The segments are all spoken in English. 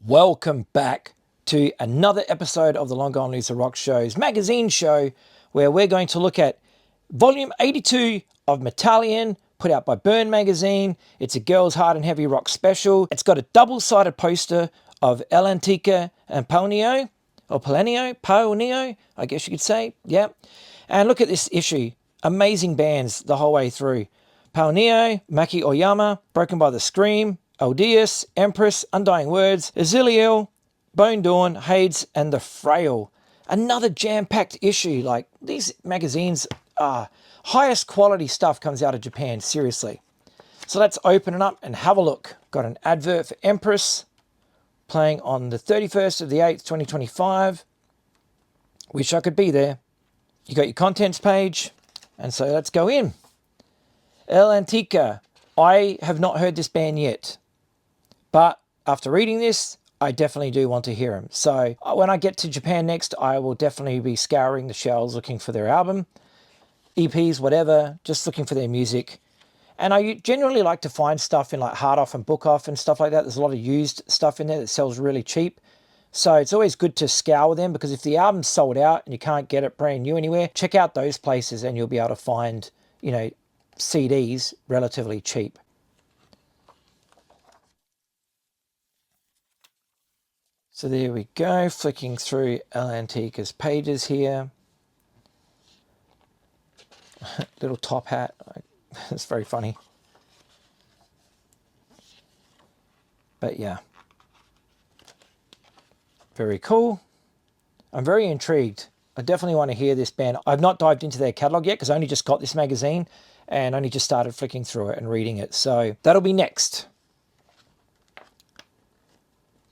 Welcome back to another episode of the Long Gone Loser Rock Show's magazine show, where we're going to look at volume 82 of Metallion, put out by Burn Magazine. It's a Girls Hard and Heavy Rock special. It's got a double-sided poster of El Antica and Paonio, or Paonio, I guess you could say. Yeah. And look at this issue. Amazing bands the whole way through. Paonio, Maki Oyama, Broken by the Scream, Aldious, Empress, Undying Words, Isiliel, Bone Dawn, Hades, and The Frail. Another jam-packed issue. Like, these magazines are highest quality stuff comes out of Japan, seriously. So let's open it up and have a look. Got an advert for Empress playing on the 31st of the 8th, 2025. Wish I could be there. You got your contents page, and so let's go in. El Antica. I have not heard this band yet, but after reading this, I definitely do want to hear them. So when I get to Japan next, I will definitely be scouring the shelves looking for their album, EPs, whatever, just looking for their music. And I generally like to find stuff in like Hard Off and Book Off and stuff like that. There's a lot of used stuff in there that sells really cheap. So it's always good to scour them, because if the album's sold out and you can't get it brand new anywhere, check out those places and you'll be able to find, you know, CDs relatively cheap. So there we go, flicking through El Antica's pages here. Little top hat, it's very funny. But yeah, very cool. I'm very intrigued. I definitely want to hear this band. I've not dived into their catalogue yet because I only just got this magazine and only just started flicking through it and reading it. So that'll be next.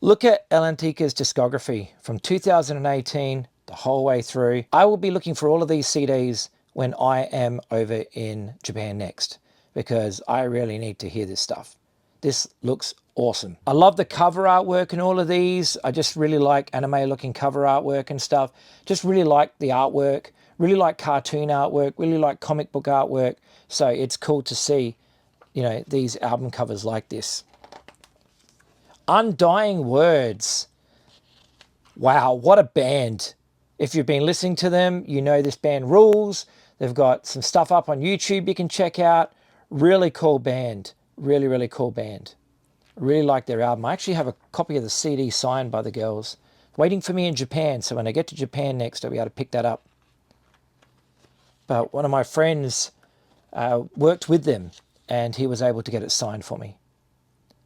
Look at El Antica's discography from 2018 the whole way through. I will be looking for all of these CDs when I am over in Japan next, because I really need to hear this stuff. This looks awesome. I love the cover artwork in all of these. I just really like anime looking cover artwork and stuff. Just really like the artwork, really like cartoon artwork, really like comic book artwork. So it's cool to see, you know, these album covers like this. Undying Words. Wow, what a band. If you've been listening to them, you know this band rules. They've got some stuff up on YouTube you can check out. Really cool band. Really, really cool band. Really like their album. I actually have a copy of the CD signed by the girls, waiting for me in Japan. So when I get to Japan next, I'll be able to pick that up. But one of my friends worked with them, and he was able to get it signed for me.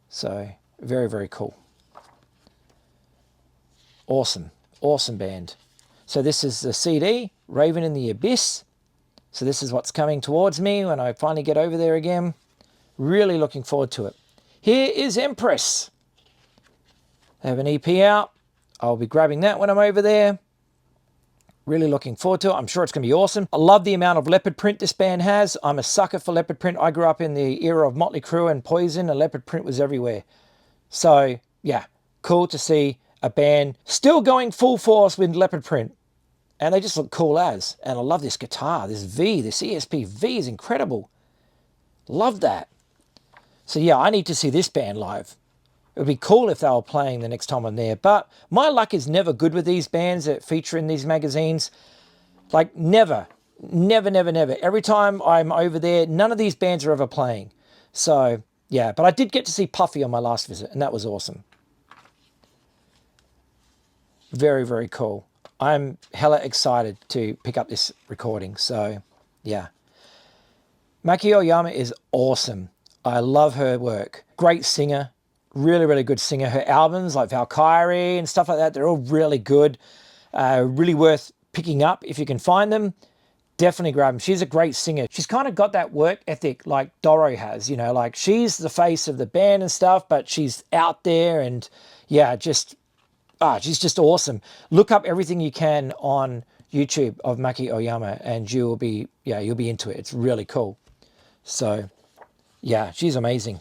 So very, very cool. Awesome. Awesome band. So this is the CD, Raven in the Abyss. So this is what's coming towards me when I finally get over there again. Really looking forward to it. Here is Empress. They have an EP out. I'll be grabbing that when I'm over there. Really looking forward to it. I'm sure it's going to be awesome. I love the amount of leopard print this band has. I'm a sucker for leopard print. I grew up in the era of Motley Crue and Poison, and leopard print was everywhere. So, yeah, cool to see a band still going full force with leopard print. And they just look cool as. And I love this guitar, this V, this ESP V is incredible. Love that. So yeah, I need to see this band live. It would be cool if they were playing the next time I'm there. But my luck is never good with these bands that feature in these magazines. Like never. Never, never, never. Every time I'm over there, none of these bands are ever playing. So yeah, but I did get to see Puffy on my last visit, and that was awesome. Very, very cool. I'm hella excited to pick up this recording. So yeah. Maki Oyama is awesome. I love her work. Great singer. Really, really good singer. Her albums like Valkyrie and stuff like that, they're all really good. Really worth picking up if you can find them. Definitely grab them. She's a great singer. She's kind of got that work ethic like Doro has, you know, like she's the face of the band and stuff, but she's out there and yeah, just, she's just awesome. Look up everything you can on YouTube of Maki Oyama and you'll be into it. It's really cool. So yeah, she's amazing.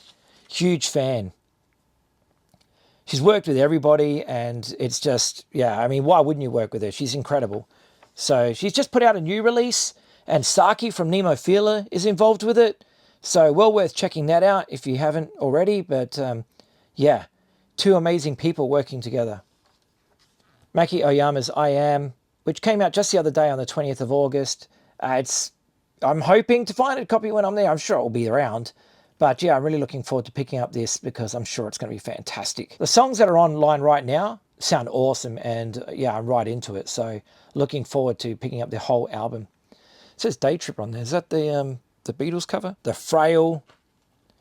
Huge fan. She's worked with everybody and it's just, yeah, I mean, why wouldn't you work with her? She's incredible. So she's just put out a new release and Saki from Nemophila is involved with it. So well worth checking that out if you haven't already. But yeah, two amazing people working together. Maki Oyama's I Am, which came out just the other day on the 20th of August. I'm hoping to find a copy when I'm there. I'm sure it will be around. But yeah, I'm really looking forward to picking up this because I'm sure it's going to be fantastic. The songs that are online right now sound awesome, and yeah, I'm right into it. So looking forward to picking up the whole album. It says Day Tripper on there. Is that the Beatles cover? The Frail.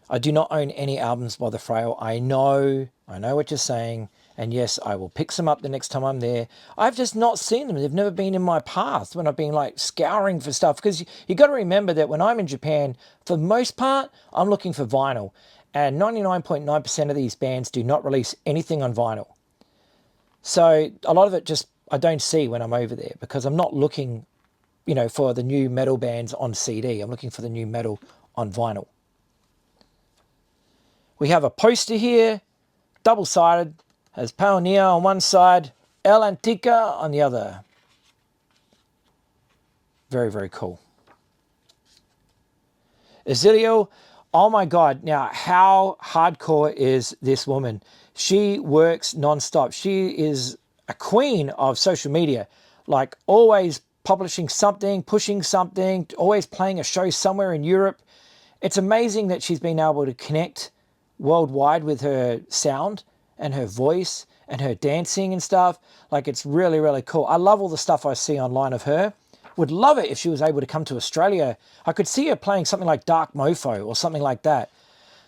I do not own any albums by The Frail. I know what you're saying. And yes, I will pick some up the next time I'm there. I've just not seen them. They've never been in my path when I've been like scouring for stuff. Because you got to remember that when I'm in Japan, for the most part, I'm looking for vinyl. And 99.9% of these bands do not release anything on vinyl. So a lot of it just I don't see when I'm over there because I'm not looking, for the new metal bands on CD. I'm looking for the new metal on vinyl. We have a poster here, double-sided, has Pioneer on one side, El Antica on the other. Very, very cool. Isiliel, oh my God. Now, how hardcore is this woman? She works non-stop. She is a queen of social media, like always publishing something, pushing something, always playing a show somewhere in Europe. It's amazing that she's been able to connect worldwide with her sound and her voice and her dancing and stuff. Like, it's really, really cool. I love all the stuff I see online of her. Would love it if she was able to come to Australia. I could see her playing something like Dark Mofo or something like that.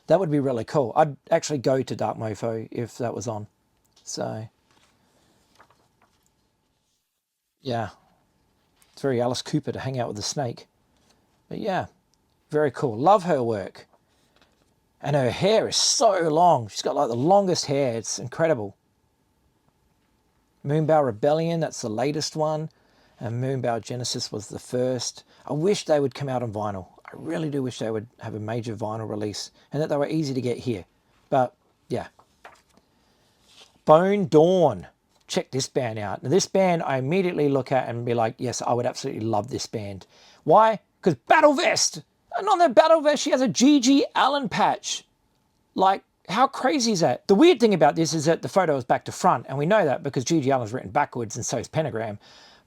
That would be really cool. I'd actually go to Dark Mofo if that was on. So, yeah. It's very Alice Cooper to hang out with the snake. But yeah, very cool. Love her work. And her hair is so long. She's got like the longest hair. It's incredible. Moonbow Rebellion, that's the latest one. And Moonbow Genesis was the first. I wish they would come out on vinyl. I really do wish they would have a major vinyl release and that they were easy to get here. But yeah. Bone Dawn. Check this band out. Now, this band I immediately look at and be like, yes, I would absolutely love this band. Why? Because Battle Vest. And on the Battle Vest, she has a G.G. Allen patch. Like, how crazy is that? The weird thing about this is that the photo is back to front, and we know that because G.G. Allen's written backwards and so is Pentagram.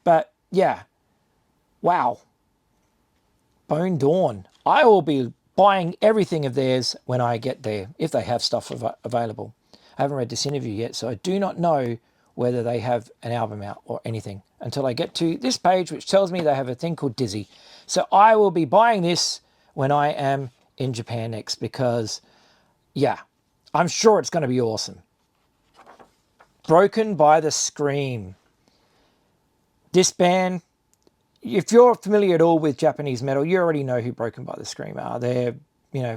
But, yeah. Wow. Bone Dawn. I will be buying everything of theirs when I get there, if they have stuff available. I haven't read this interview yet, so I do not know whether they have an album out or anything until I get to this page, which tells me they have a thing called Dizzy. So I will be buying this when I am in Japan next because, yeah, I'm sure it's going to be awesome. Broken by the Scream. This band, if you're familiar at all with Japanese metal, you already know who Broken by the Scream are. They're,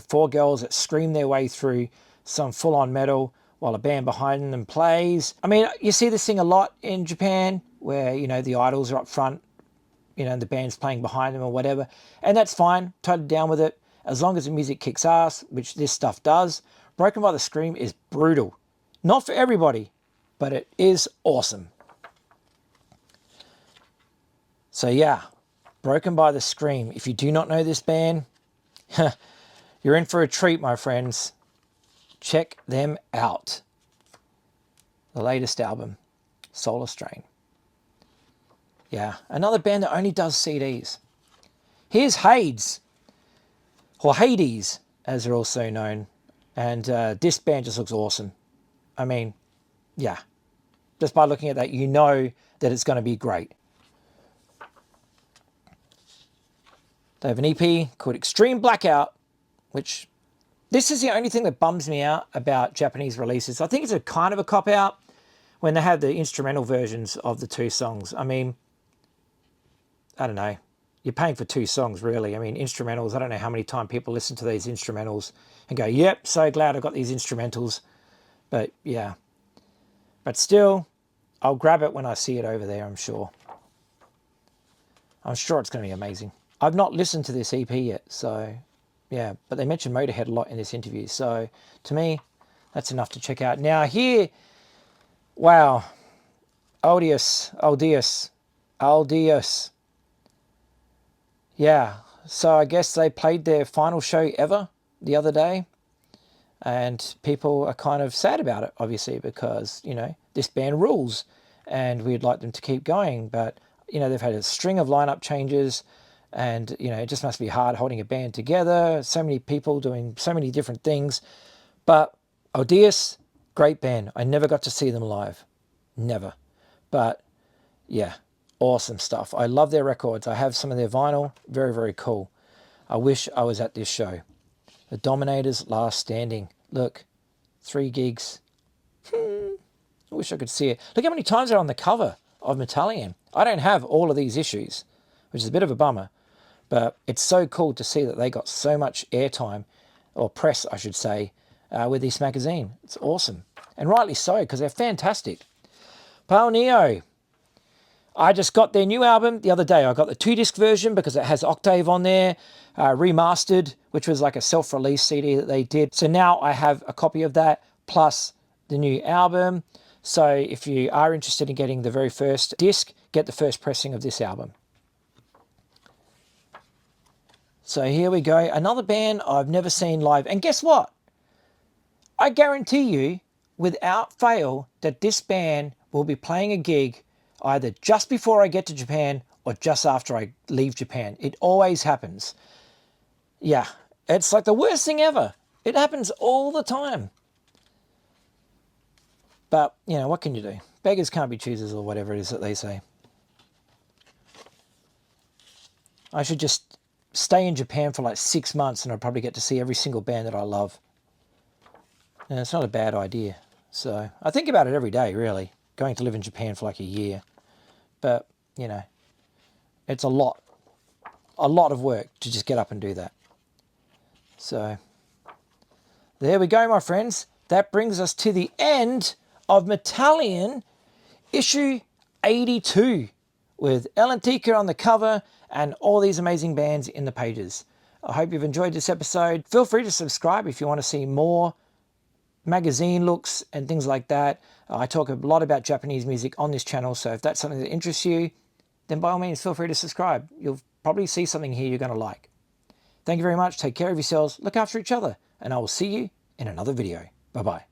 four girls that scream their way through some full-on metal while a band behind them plays. I mean, you see this thing a lot in Japan where, the idols are up front, and the band's playing behind them or whatever. And that's fine. Totally down with it. As long as the music kicks ass, which this stuff does. Broken by the Scream is brutal. Not for everybody, but it is awesome. So yeah, Broken by the Scream. If you do not know this band, you're in for a treat, my friends. Check them out. The latest album, Solar Strain. Yeah, another band that only does CDs. Here's Hades, or Hades, as they're also known. And this band just looks awesome. I mean, yeah. Just by looking at that, you know that it's going to be great. They have an EP called Extreme Blackout, which this is the only thing that bums me out about Japanese releases. I think it's a kind of a cop-out when they have the instrumental versions of the two songs. I mean, I don't know. You're paying for two songs, really. I mean, instrumentals, I don't know how many times people listen to these instrumentals and go, yep, so glad I got these instrumentals. But, yeah. But still, I'll grab it when I see it over there, I'm sure. I'm sure it's going to be amazing. I've not listened to this EP yet, so, yeah. But they mentioned Motorhead a lot in this interview. So, to me, that's enough to check out. Now, here, wow. Aldious. Yeah, so I guess they played their final show ever the other day. And people are kind of sad about it, obviously, because, you know, this band rules and we'd like them to keep going. But, you know, they've had a string of lineup changes and, you know, it just must be hard holding a band together. So many people doing so many different things. But Aldious, great band. I never got to see them live. Never. But, yeah, awesome stuff. I love their records. I have some of their vinyl. Very, very cool. I wish I was at this show. The Dominators Last Standing. Look, 3 gigs. I wish I could see it. Look how many times they're on the cover of Metallion. I don't have all of these issues, which is a bit of a bummer. But it's so cool to see that they got so much airtime, or press, I should say, with this magazine. It's awesome. And rightly so, because they're fantastic. Pale Neo. I just got their new album the other day. I got the 2-disc version because it has Octave on there, remastered, which was like a self-release CD that they did. So now I have a copy of that, plus the new album. So if you are interested in getting the very first disc, get the first pressing of this album. So here we go. Another band I've never seen live. And guess what? I guarantee you, without fail, that this band will be playing a gig either just before I get to Japan or just after I leave Japan. It always happens. Yeah, it's like the worst thing ever. It happens all the time. But, you know, what can you do? Beggars can't be choosers, or whatever it is that they say. I should just stay in Japan for like 6 months and I'll probably get to see every single band that I love. And it's not a bad idea. So I think about it every day, really, going to live in Japan for like a year. But, you know, it's a lot of work to just get up and do that. So there we go, my friends. That brings us to the end of Metallion issue 82 with Elentica on the cover and all these amazing bands in the pages. I hope you've enjoyed this episode. Feel free to subscribe if you want to see more magazine looks and things like that. I talk a lot about Japanese music on this channel, so if that's something that interests you, then by all means feel free to subscribe. You'll probably see something here you're going to like. Thank you very much. Take care of yourselves, look after each other, and I will see you in another video. Bye-bye.